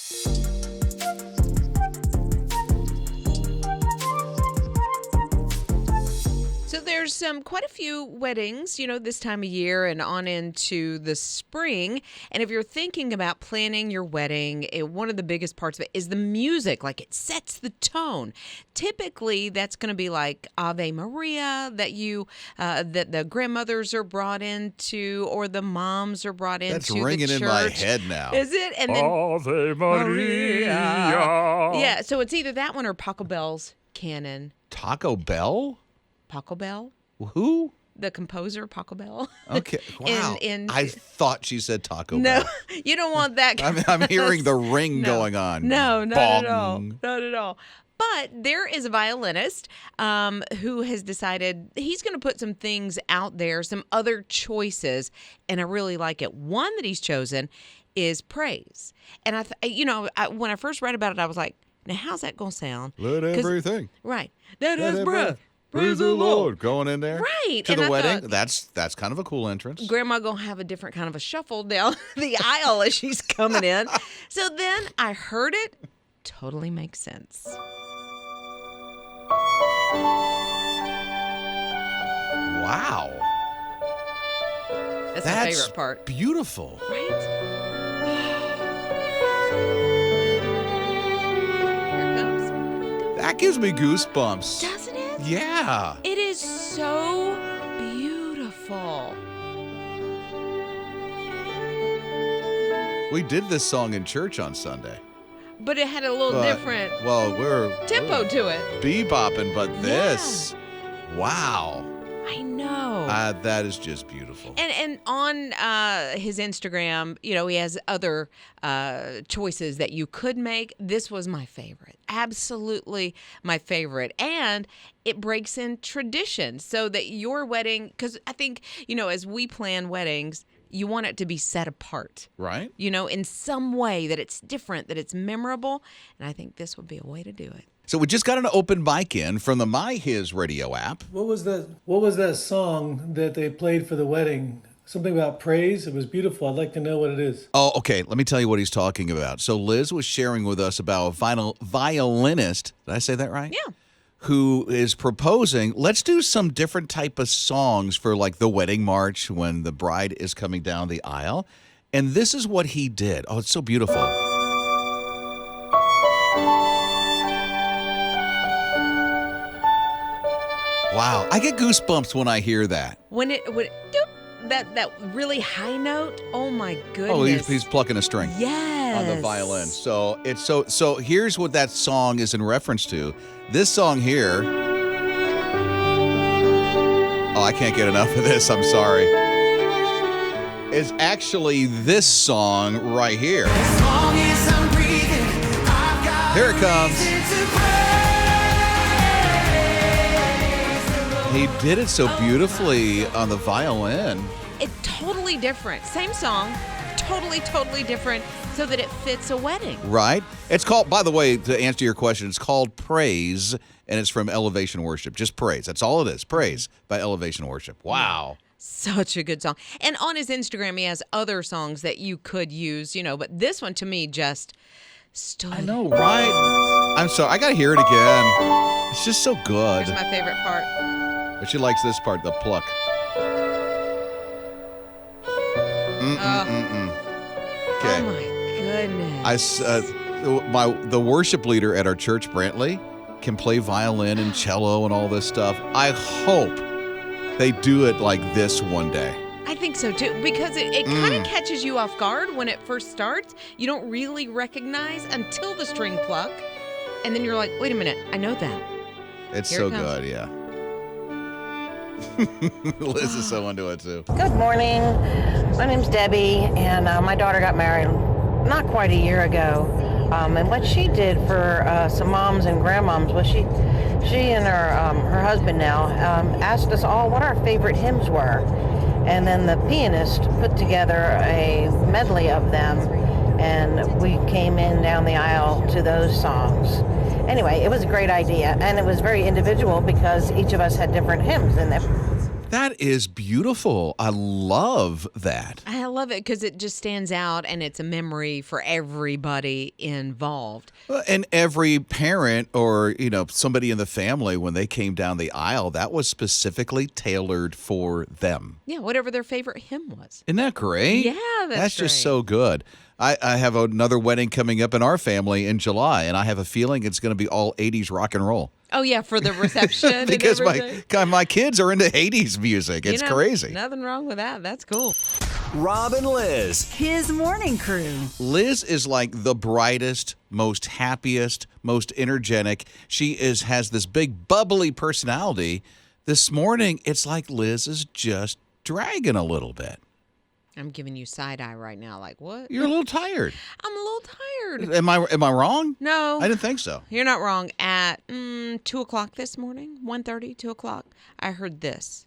So there's quite a few weddings, this time of year and on into the spring. And if you're thinking about planning your wedding, one of the biggest parts of it is the music. Like, it sets the tone. Typically, that's going to be like Ave Maria that the grandmothers are brought into, or the moms are brought into. That's ringing in my head now. Is it? And then Ave Maria. Yeah. So it's either that one or Paco Bell's Canon. Taco Bell? Paco Bell? Who? The composer, Paco Bell. Okay. Wow. I thought she said Taco No, Bell. you don't want that. I'm hearing the ring going on. No, not Bong. at all. Not at all. But there is a violinist who has decided he's going to put some things out there, some other choices, and I really like it. One that he's chosen is praise. And when I first read about it, I was like, now how's that going to sound? Let everything. Right. Let us breath. Praise the Lord. Going in there. Right. To the wedding. That's kind of a cool entrance. Grandma going to have a different kind of a shuffle down the aisle as she's coming in. So then I heard it. Totally makes sense. Wow. That's my favorite part. Beautiful. Right? Here it comes. That gives me goosebumps. Doesn't it? Yeah. It is so beautiful. We did this song in church on Sunday. But it had a little different tempo to it. Bebopping, but this, wow. I know. That is just beautiful. And on his Instagram, he has other choices that you could make. This was my favorite. Absolutely my favorite. And it breaks in tradition so that your wedding, because I think, as we plan weddings, you want it to be set apart. Right. In some way that it's different, that it's memorable. And I think this would be a way to do it. So we just got an open mic in from the My HISRadio app. What was that song that they played for the wedding? Something about praise. It was beautiful. I'd like to know what it is. Oh, okay. Let me tell you what he's talking about. So Liz was sharing with us about a violinist. Did I say that right? Yeah. Who is proposing, let's do some different type of songs for like the wedding march when the bride is coming down the aisle. And this is what he did. Oh, it's so beautiful. Wow. I get goosebumps when I hear that. When it that really high note, oh my goodness. Oh, he's plucking a string. Yes. On the violin. So it's so here's what that song is in reference to. This song here. Oh, I can't get enough of this. I'm sorry. Is actually this song right here. As long as I'm breathing, I've got Here it comes. He did it so beautifully on the violin. It's totally different. Same song, totally different so that it fits a wedding. Right. It's called, by the way, to answer your question, it's called Praise, and it's from Elevation Worship. Just Praise. That's all it is. Praise by Elevation Worship. Wow. Such a good song. And on his Instagram, he has other songs that you could use, but this one to me just stood. I know, right? I'm sorry. I got to hear it again. It's just so good. Here's my favorite part. But she likes this part, the pluck. Okay. Oh my goodness. The worship leader at our church, Brantley, can play violin and cello and all this stuff. I hope they do it like this one day. I think so too, because it kind of catches you off guard when it first starts. You don't really recognize until the string pluck, and then you're like, wait a minute, I know that. It's so good, yeah. Liz is so into it too. Good morning. My name's Debbie, and my daughter got married not quite a year ago. And what she did for some moms and grandmoms was she and her husband now asked us all what our favorite hymns were. And then the pianist put together a medley of them, and we came in down the aisle to those songs. Anyway, it was a great idea, and it was very individual because each of us had different hymns in them. That is beautiful. I love that. I love it because it just stands out and it's a memory for everybody involved. And every parent or, somebody in the family, when they came down the aisle, that was specifically tailored for them. Yeah, whatever their favorite hymn was. Isn't that great? Yeah, that's just great. so good. I have another wedding coming up in our family in July, and I have a feeling it's going to be all 80s rock and roll. Oh, yeah, for the reception Because and everything. my kids are into 80s music. It's crazy. Nothing wrong with that. That's cool. Rob and Lizz. His morning crew. Liz is like the brightest, most happiest, most energetic. She has this big bubbly personality. This morning, it's like Liz is just dragging a little bit. I'm giving you side eye right now. Like, what? You're a little tired. I'm a little tired. Am I wrong? No. I didn't think so. You're not wrong. At 2 o'clock this morning, 1:30, 2 o'clock, I heard this.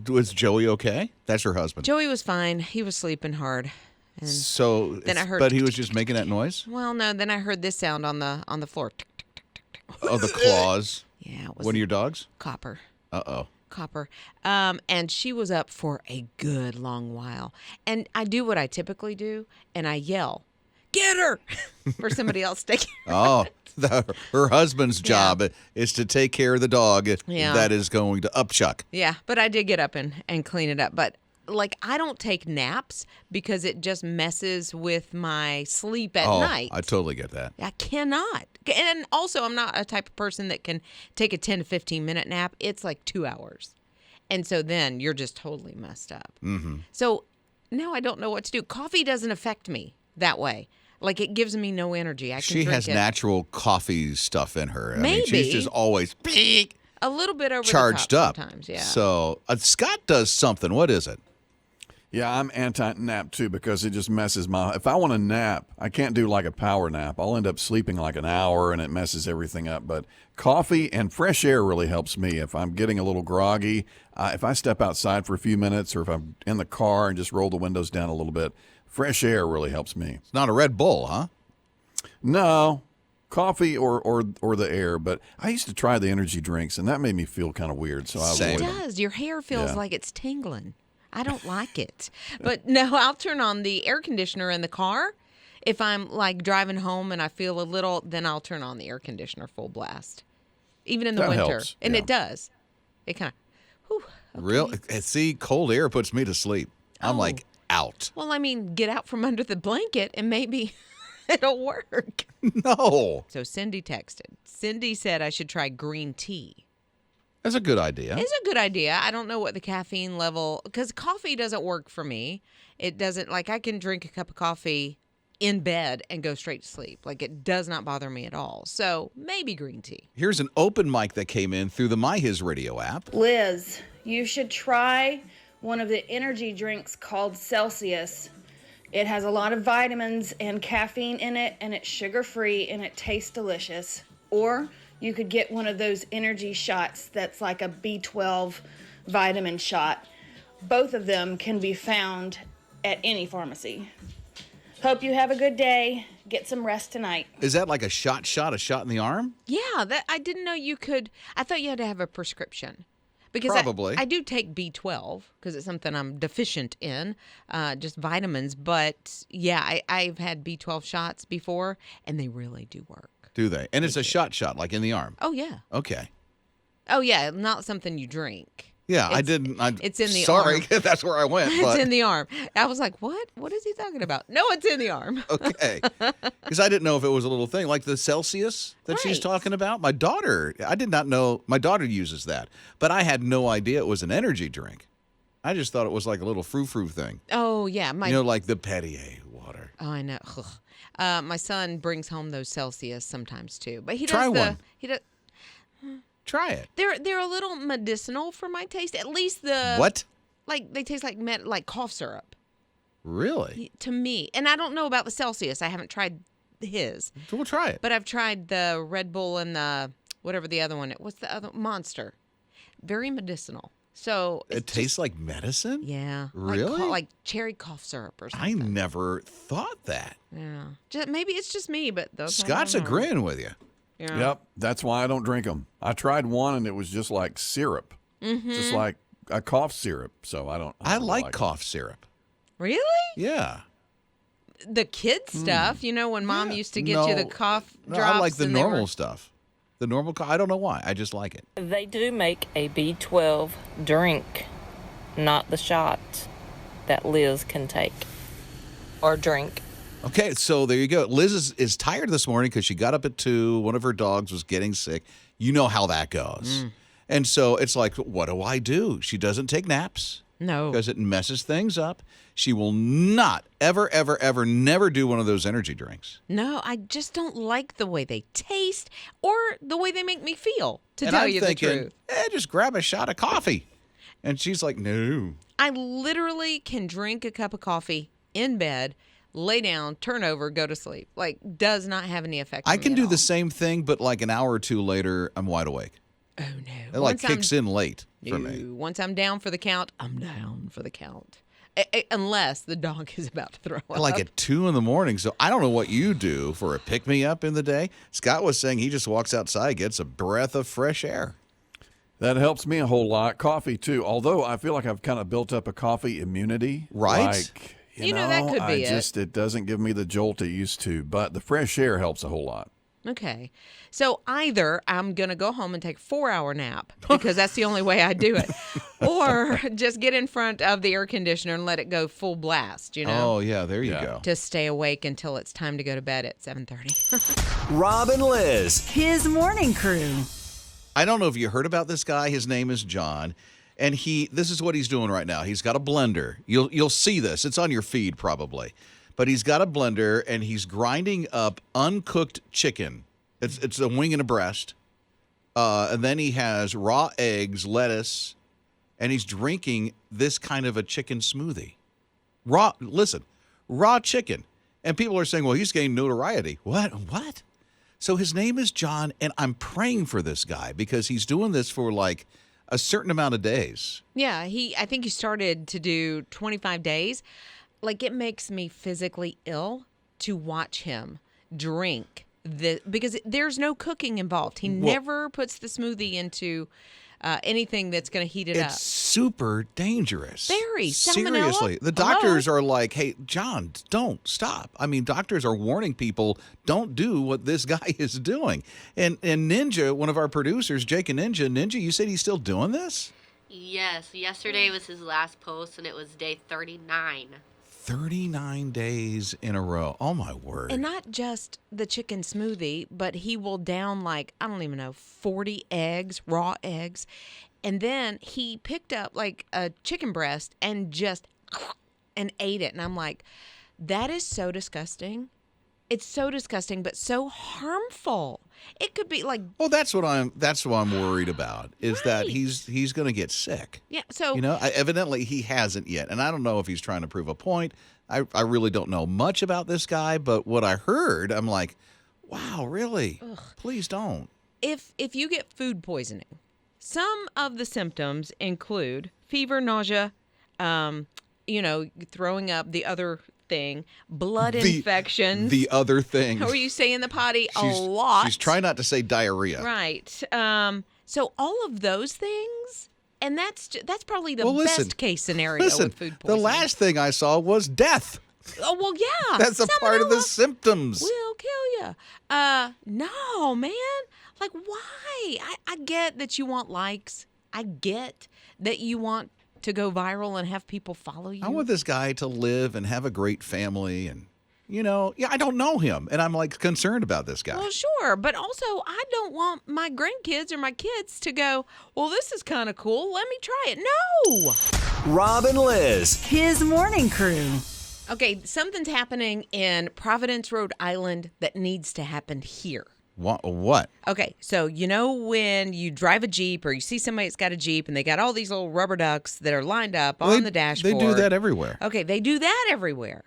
Was Joey okay? That's her husband. Joey was fine. He was sleeping hard. And So, then I heard but he was just making that noise? well, no, then I heard this sound on the floor. Tick, tick, tick, tick, tick. Oh, the claws. Yeah, it was One of your dogs? Copper. Uh-oh. Copper. And she was up for a good long while. And I do what I typically do, and I yell, "Get her!" for somebody else to take care of Oh, her husband's job is to take care of the dog that is going to upchuck. Yeah, but I did get up and clean it up. But, I don't take naps because it just messes with my sleep at night. I totally get that. I cannot. And also, I'm not a type of person that can take a 10 to 15-minute nap. It's like 2 hours. And so then you're just totally messed up. Mm-hmm. So now I don't know what to do. Coffee doesn't affect me that way. Like, it gives me no energy. I can She drink has it. natural coffee stuff in her. I mean, Maybe. she's just always A little bit over charged the top up. sometimes, yeah. So Scott does something. What is it? Yeah, I'm anti-nap too because it just messes if I want to nap, I can't do like a power nap. I'll end up sleeping like an hour and it messes everything up. But coffee and fresh air really helps me. If I'm getting a little groggy, if I step outside for a few minutes or if I'm in the car and just roll the windows down a little bit, fresh air really helps me. It's not a Red Bull, huh? No, coffee or the air. But I used to try the energy drinks and that made me feel kind of weird. So I Same. It avoid them. does. Your hair feels Yeah. like it's tingling. I don't like it. But no, I'll turn on the air conditioner in the car. If I'm driving home and I feel a little, then I'll turn on the air conditioner full blast. Even in the That winter. helps, And yeah. it does. It kind of, Real? See, cold air puts me to sleep. I'm like out. well, I mean, get out from under the blanket and maybe it'll work. No. So Cindy texted. Cindy said I should try green tea. That's a good idea. It's a good idea. I don't know what the caffeine level, because coffee doesn't work for me. It doesn't, I can drink a cup of coffee in bed and go straight to sleep. It does not bother me at all. So maybe green tea. Here's an open mic that came in through the My HISRadio app. Liz, you should try one of the energy drinks called Celsius. It has a lot of vitamins and caffeine in it, and it's sugar-free, and it tastes delicious. Or you could get one of those energy shots that's like a B12 vitamin shot. Both of them can be found at any pharmacy. Hope you have a good day. Get some rest tonight. Is that like a shot in the arm? Yeah, that I didn't know you could. I thought you had to have a prescription. Because Probably. I do take B12 because it's something I'm deficient in, just vitamins. But yeah, I've had B12 shots before, and they really do work. Do they? And it's a shot, like in the arm. Oh, yeah. Okay. Oh, yeah, not something you drink. Yeah, I It's- didn't. it's in the sorry, arm. that's where I went. It's But, in the arm. I was like, what? What is he talking about? No, it's in the arm. okay. Because I didn't know if it was a little thing like the Celsius that she's Right. talking about. My daughter, I did not know. My daughter uses that, but I had no idea it was an energy drink. I just thought it was like a little frou-frou thing. Oh, yeah. Like the Perrier water. Oh, I know. My son brings home those Celsius sometimes too, but he does Try one. He does. Try it. They're a little medicinal for my taste. At least the What? they taste like cough syrup Really? to me. And I don't know about the Celsius. I haven't tried his, So we'll try it. but I've tried the Red Bull and the whatever the other one. What's the other Monster? Very medicinal. So It tastes like medicine? yeah, Really? like cherry cough syrup or I something. never thought that. Yeah, maybe it's just me, but those Scott's agreeing with you. Yeah. Yep, that's why I don't drink them. I tried one and it was just like syrup, just like a cough syrup. So I don't. I really like it. cough syrup. Really? Yeah. The kid stuff, when Mom used to get you the cough No, drops. I like the and they normal were- stuff. The normal cough. I don't know why. I just like it. They do make a B12 drink, not the shot that Liz can take or drink. Okay, so there you go. Liz is tired this morning because she got up at 2. One of her dogs was getting sick. You know how that goes. And so it's like, what do I do? She doesn't take naps No. because it messes things up. She will not ever, ever, ever, never do one of those energy drinks. No, I just don't like the way they taste or the way they make me feel, to And tell I'm you thinking, the truth. just grab a shot of coffee. And she's like, no. I literally can drink a cup of coffee in bed, lay down, turn over, go to sleep. Like, does not have any effect on I me can at do all. the same thing, but like an hour or two later, I'm wide awake. Oh, no. It like Once I'm- kicks in late for me. No. Once I'm down for the count, I'm down for the count. Unless the dog is about to throw up. Like at 2 in the morning. So I don't know what you do for a pick me up in the day. Scott was saying he just walks outside, gets a breath of fresh air. That helps me a whole lot. Coffee too. Although I feel like I've kind of built up a coffee immunity. Right. Like, You know, that could be it. it doesn't give me the jolt it used to. But the fresh air helps a whole lot. Okay. So either I'm going to go home and take a 4-hour nap because that's the only way I do it, or just get in front of the air conditioner and let it go full blast, Oh, yeah, there you go. to stay awake until it's time to go to bed at 7:30. Rob and Liz. His morning crew. I don't know if you heard about this guy. His name is John. And this is what he's doing right now. He's got a blender. You'll see this. It's on your feed probably. But he's got a blender and he's grinding up uncooked chicken. It's a wing and a breast. And then he has raw eggs, lettuce, and he's drinking this kind of a chicken smoothie. Raw chicken. And people are saying, well, he's getting notoriety. What? So his name is John, and I'm praying for this guy because he's doing this for like a certain amount of days. Yeah, I think he started to do 25 days. Like, it makes me physically ill to watch him drink because there's no cooking involved. He never puts the smoothie into anything that's going to heat it up. It's super dangerous. Very. Salmonella Seriously. The doctors are like, hey, John, don't stop. I mean, doctors are warning people, don't do what this guy is doing. And Ninja, one of our producers, Jake and Ninja, you said he's still doing this? Yes, yesterday was his last post, and it was day 39. 39 days in a row. Oh, my word. And not just the chicken smoothie, but he will down like, I don't even know, 40 eggs, raw eggs. And then he picked up like a chicken breast and just and ate it. And I'm like, that is so disgusting. It's so disgusting, but so harmful. It could be like, well, that's what I'm worried about is that Right. he's going to get sick. yeah. So Evidently he hasn't yet. And I don't know if he's trying to prove a point. I really don't know much about this guy, but what I heard, I'm like, wow, really? Please don't. if you get food poisoning, some of the symptoms include fever, nausea, throwing up, the other thing, blood infections. The other thing. How are you saying the potty a lot? She's trying not to say diarrhea. Right. So all of those things, and that's probably the listen, best case scenario Listen, with food the poisoning. last thing I saw was death. Oh, well, yeah. That's a part of the Salmonella symptoms. will kill you. No, man. Like, why? I get that you want likes. I get that you want to go viral and have people follow you. I want this guy to live and have a great family and, I don't know him. And I'm like concerned about this guy. Well, sure. But also, I don't want my grandkids or my kids to go, well, this is kind of cool. Let me try it. No. Rob and Liz. His morning crew. Okay, something's happening in Providence, Rhode Island that needs to happen here. What? Okay, so when you drive a Jeep or you see somebody that's got a Jeep and they got all these little rubber ducks that are lined up on the dashboard. They do that everywhere. Okay, they do that everywhere.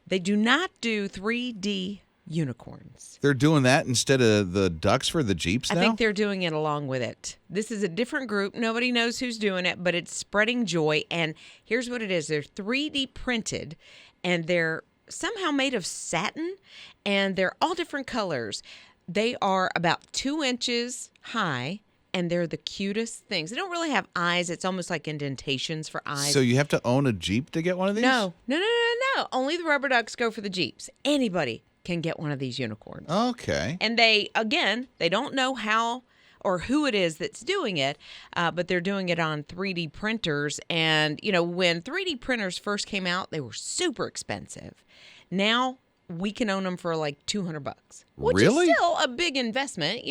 They do not do 3D unicorns. They're doing that instead of the ducks for the Jeeps now? I think they're doing it along with it. This is a different group. Nobody knows who's doing it, but it's spreading joy. And here's what it is. They're 3D printed, and they're somehow made of satin, and they're all different colors. They are about 2 inches high, and they're the cutest things. They don't really have eyes. It's almost like indentations for eyes. So you have to own a Jeep to get one of these? No. Only the rubber ducks go for the Jeeps. Anybody can get one of these unicorns. Okay. And they don't know how or who it is that's doing it, but they're doing it on 3D printers. And, when 3D printers first came out, they were super expensive. Now we can own them for like $200, which Really? is still a big investment,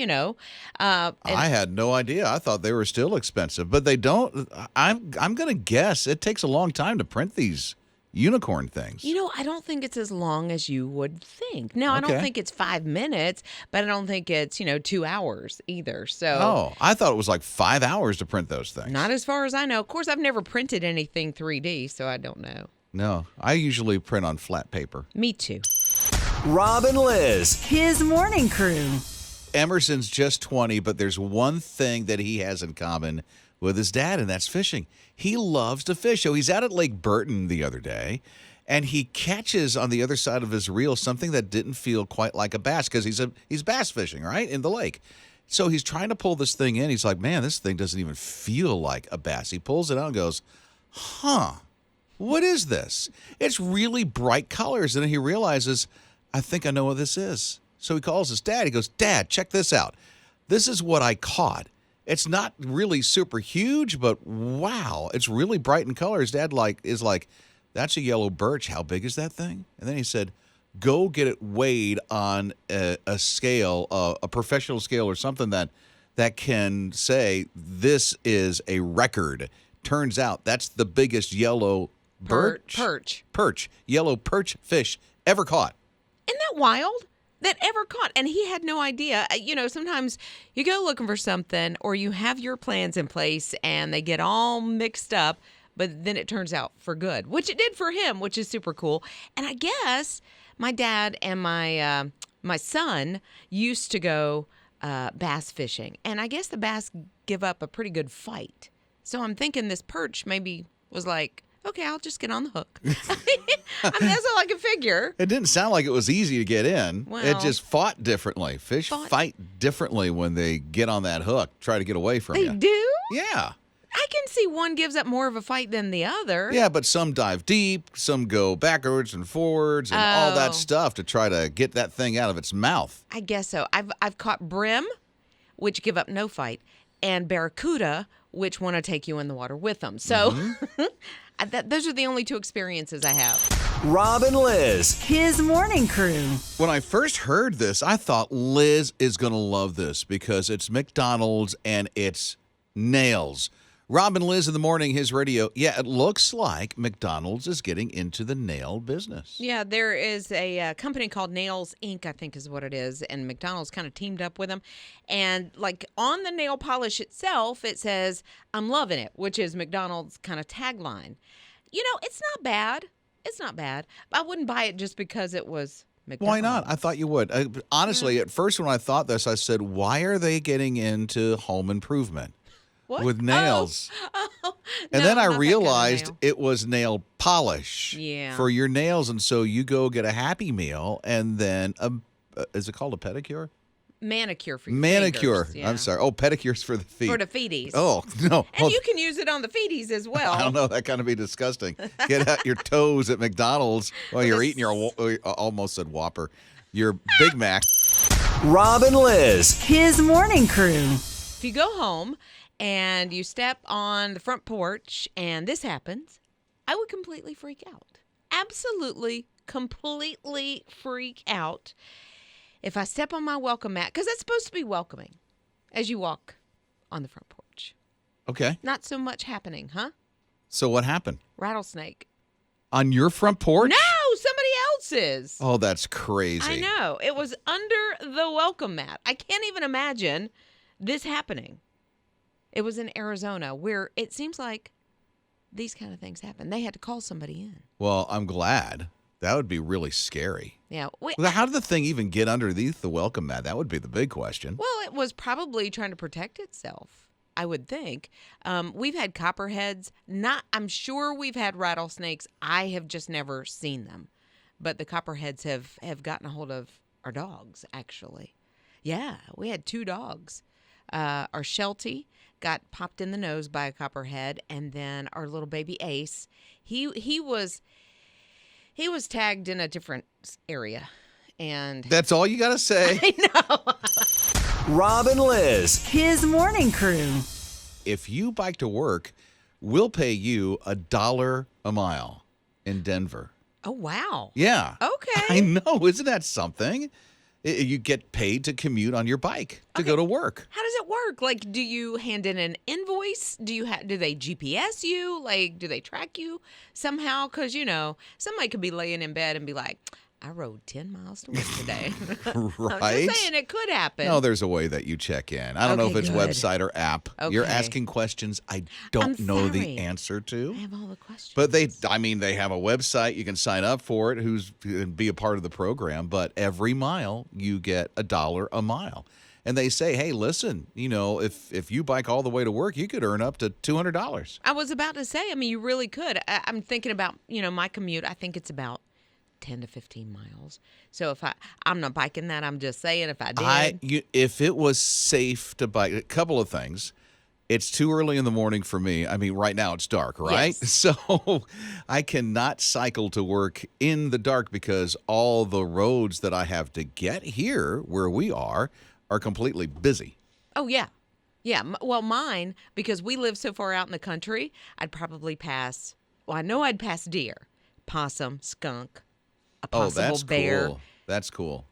I had no idea. I thought they were still expensive, but they don't. I'm going to guess it takes a long time to print these unicorn things. I don't think it's as long as you would think. Now, I Okay. don't think it's 5 minutes, but I don't think it's, 2 hours either. So Oh, I thought it was like 5 hours to print those things. not as far as I know. Of course, I've never printed anything 3D, so I don't know. No, I usually print on flat paper. Me too. Rob and Lizz. His morning crew. Emerson's just 20, but there's one thing that he has in common with his dad, and that's fishing. He loves to fish. So he's out at Lake Burton the other day, and he catches on the other side of his reel something that didn't feel quite like a bass because he's bass fishing, right, in the lake. So he's trying to pull this thing in. He's like, man, this thing doesn't even feel like a bass. He pulls it out and goes, what is this? It's really bright colors. And then he realizes, I think I know what this is. So he calls his dad. He goes, Dad, check this out. This is what I caught. It's not really super huge, but wow, it's really bright in color. His dad is like, that's a yellow birch. How big is that thing? And then he said, go get it weighed on a scale, a professional scale or something that can say this is a record. Turns out that's the biggest yellow yellow perch fish ever caught. Isn't that wild? That ever caught. And he had no idea. Sometimes you go looking for something or you have your plans in place and they get all mixed up, but then it turns out for good, which it did for him, which is super cool. And I guess my dad and my son used to go bass fishing. And I guess the bass give up a pretty good fight. So I'm thinking this perch maybe was like, okay, I'll just get on the hook. That's all I can figure. It didn't sound like it was easy to get in. Well, it just fought differently. Fish fight differently when they get on that hook, try to get away from you. They do? Yeah. I can see one gives up more of a fight than the other. Yeah, but some dive deep, some go backwards and forwards and all that stuff to try to get that thing out of its mouth. I guess so. I've caught brim, which give up no fight, and barracuda, which want to take you in the water with them. So those are the only two experiences I have. Rob and Lizz. His morning crew. When I first heard this, I thought Liz is going to love this because it's McDonald's and it's nails. Rob and Lizz in the morning, his radio. Yeah, it looks like McDonald's is getting into the nail business. Yeah, there is a company called Nails Inc., I think is what it is, and McDonald's kind of teamed up with them. And like on the nail polish itself, it says, I'm loving it, which is McDonald's kind of tagline. It's not bad. It's not bad. But I wouldn't buy it just because it was McDonald's. Why not? I thought you would. Honestly, at first when I thought this, I said, why are they getting into home improvement? What? With nails. And No, then I not that kind of realized nail. it was nail polish for your nails. And so you go get a Happy Meal and then, is it called a pedicure? Manicure for your Manicure. fingers, yeah. I'm sorry. Oh, pedicures for the feet. For the feeties. Oh, no. And you can use it on the feeties as well. I don't know. That kind of be disgusting. Get out your toes at McDonald's while you're eating your, almost said Whopper, your Big Mac. Rob and Lizz. His morning crew. If you go home and you step on the front porch and this happens, I would completely freak out. Absolutely, completely freak out if I step on my welcome mat, because that's supposed to be welcoming as you walk on the front porch. Okay. Not so much happening, huh? So what happened? Rattlesnake. On your front porch? No, somebody else's. Oh, that's crazy. I know. It was under the welcome mat. I can't even imagine this happening. It was in Arizona where it seems like these kind of things happen. They had to call somebody in. Well, I'm glad. That would be really scary. Yeah. Well, how did the thing even get underneath the welcome mat? That would be the big question. Well, it was probably trying to protect itself, I would think. We've had copperheads. I'm sure we've had rattlesnakes. I have just never seen them. But the copperheads have gotten a hold of our dogs, actually. Yeah, we had 2 dogs. Our Sheltie got popped in the nose by a copperhead, and then our little baby Ace, he was tagged in a different area, and That's all you got to say? I know. Rob and Lizz. His morning crew. If you bike to work, we'll pay you $1 a mile in Denver. Oh wow. Yeah. Okay. I know. Isn't that something? You get paid to commute on your bike to go to work. How does it work? Like, do you hand in an invoice? Do they GPS you? Like, do they track you somehow? Because, somebody could be laying in bed and be like, I rode 10 miles to work today. Right? I'm just saying it could happen. No, there's a way that you check in. I don't know if it's website or app. You're Okay. asking questions I don't know the answer to. I have all the questions. But they have a website. You can sign up for it. And be a part of the program. But every mile you get $1 a mile. And they say, hey, listen, if you bike all the way to work, you could earn up to $200. I was about to say, you really could. I'm thinking about, my commute. I think it's about 10 to 15 miles. So if I'm not biking that, I'm just saying if I did. If it was safe to bike, a couple of things. It's too early in the morning for me. Right now it's dark, right? Yes. So I cannot cycle to work in the dark because all the roads that I have to get here where we are completely busy. Oh, yeah. Yeah. Well, mine, because we live so far out in the country, I'd probably pass, I know I'd pass deer, possum, skunk, a possible that's bear. cool. That's cool.